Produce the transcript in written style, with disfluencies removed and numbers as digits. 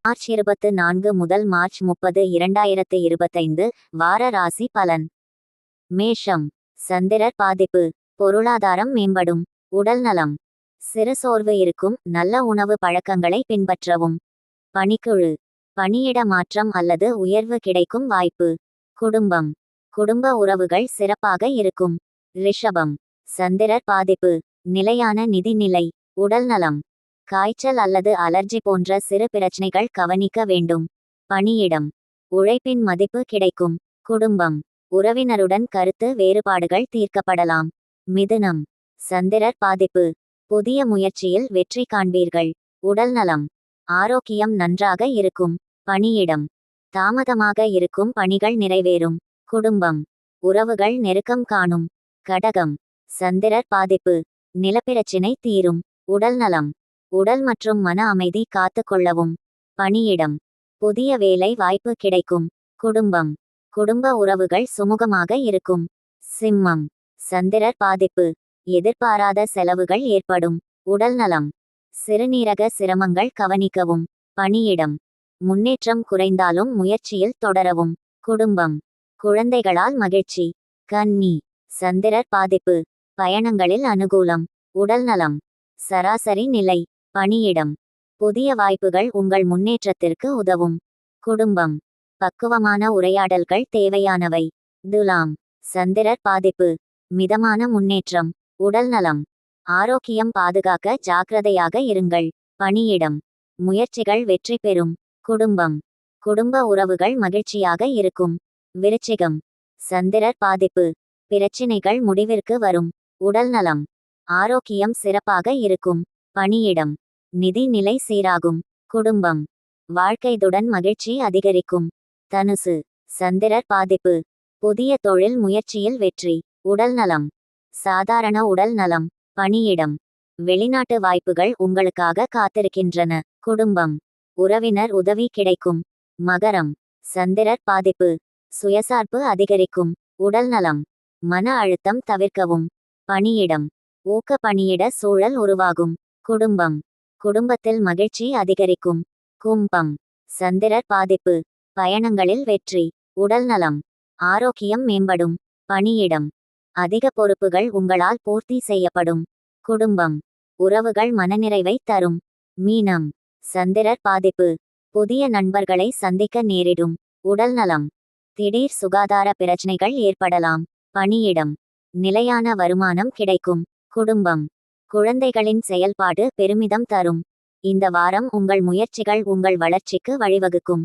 March 24 முதல் March 30, 2025 வார ராசி பலன். மேஷம். சந்திரர் பாதிப்பு. பொருளாதாரம் மேம்படும். உடல் நலம். சிறு சோர்வு இருக்கும். நல்ல உணவு பழக்கங்களை பின்பற்றவும். பணிக்குழு. பணியிட மாற்றம் அல்லது உயர்வு கிடைக்கும் வாய்ப்பு. குடும்பம். குடும்ப உறவுகள் சிறப்பாக இருக்கும். ரிஷபம். சந்திரர் பாதிப்பு. நிலையான நிதி நிலை. உடல் நலம். காய்ச்சல் அல்லது அலர்ஜி போன்ற சிறு பிரச்சனைகள் கவனிக்க வேண்டும். பணியிடம். உழைப்பின் மதிப்பு கிடைக்கும். குடும்பம். உறவினருடன் கருத்து வேறுபாடுகள் தீர்க்கப்படலாம். மிதுனம். சந்திரர் பாதிப்பு. புதிய முயற்சியில் வெற்றி காண்பீர்கள். உடல் நலம். ஆரோக்கியம் நன்றாக இருக்கும். பணியிடம். தாமதமாக இருக்கும் பணிகள் நிறைவேறும். குடும்பம். உறவுகள் நெருக்கம் காணும். கடகம். சந்திரர் பாதிப்பு. நிலப்பிரச்சினை தீரும். உடல் நலம். உடல் மற்றும் மன அமைதி காத்து கொள்ளவும். பணியிடம். புதிய வேலை வாய்ப்பு கிடைக்கும். குடும்பம். குடும்ப உறவுகள் சுமூகமாக இருக்கும். சிம்மம். சந்திரர் பாதிப்பு. எதிர்பாராத செலவுகள் ஏற்படும். உடல் நலம். சிறுநீரக சிரமங்கள் கவனிக்கவும். பணியிடம். முன்னேற்றம் குறைந்தாலும் முயற்சியில் தொடரவும். குடும்பம். குழந்தைகளால் மகிழ்ச்சி. கன்னி. சந்திரர் பாதிப்பு. பயணங்களில் அனுகூலம். உடல் நலம். சராசரி நிலை. பணியிடம். புதிய வாய்ப்புகள் உங்கள் முன்னேற்றத்திற்கு உதவும். குடும்பம். பக்குவமான உரையாடல்கள் தேவையானவை. துலாம். சந்திரர் பாதிப்பு. மிதமான முன்னேற்றம். உடல் நலம். ஆரோக்கியம் பாதுகாக்க ஜாக்கிரதையாக இருங்கள். பணியிடம். முயற்சிகள் வெற்றி பெறும். குடும்பம். குடும்ப உறவுகள் மகிழ்ச்சியாக இருக்கும். விருச்சிகம். சந்திரர் பாதிப்பு. பிரச்சினைகள் முடிவிற்கு வரும். உடல் நலம். ஆரோக்கியம் சிறப்பாக இருக்கும். பணியிடம். நிதி நிலை சீராகும். குடும்பம். வாழ்க்கையுடன் மகிழ்ச்சி அதிகரிக்கும். தனுசு. சந்திரர் பாதிப்பு. புதிய தொழில் முயற்சியில் வெற்றி. உடல் நலம். சாதாரண உடல் நலம். பணியிடம். வெளிநாட்டு வாய்ப்புகள் உங்களுக்காக காத்திருக்கின்றன. குடும்பம். உறவினர் உதவி கிடைக்கும். மகரம். சந்திரர் பாதிப்பு. சுயசார்பு அதிகரிக்கும். உடல் நலம். மன அழுத்தம் தவிர்க்கவும். பணியிடம். ஊக்க பணியிட சூழல் உருவாகும். குடும்பம். குடும்பத்தில் மகிழ்ச்சி அதிகரிக்கும். கும்பம். சந்திரர் பாதிப்பு. பயணங்களில் வெற்றி. உடல் நலம். ஆரோக்கியம் மேம்படும். பணியிடம். அதிக பொறுப்புகள் உங்களால் பூர்த்தி செய்யப்படும். குடும்பம். உறவுகள் மனநிறைவை தரும். மீனம். சந்திரர் பாதிப்பு. புதிய நண்பர்களை சந்திக்க நேரிடும். உடல் நலம். திடீர் சுகாதார பிரச்சனைகள் ஏற்படலாம். பணியிடம். நிலையான வருமானம் கிடைக்கும். குடும்பம். குழந்தைகளின் செயல்பாடு பெருமிதம் தரும். இந்த வாரம் உங்கள் முயற்சிகள் உங்கள் வளர்ச்சிக்கு வழிவகுக்கும்.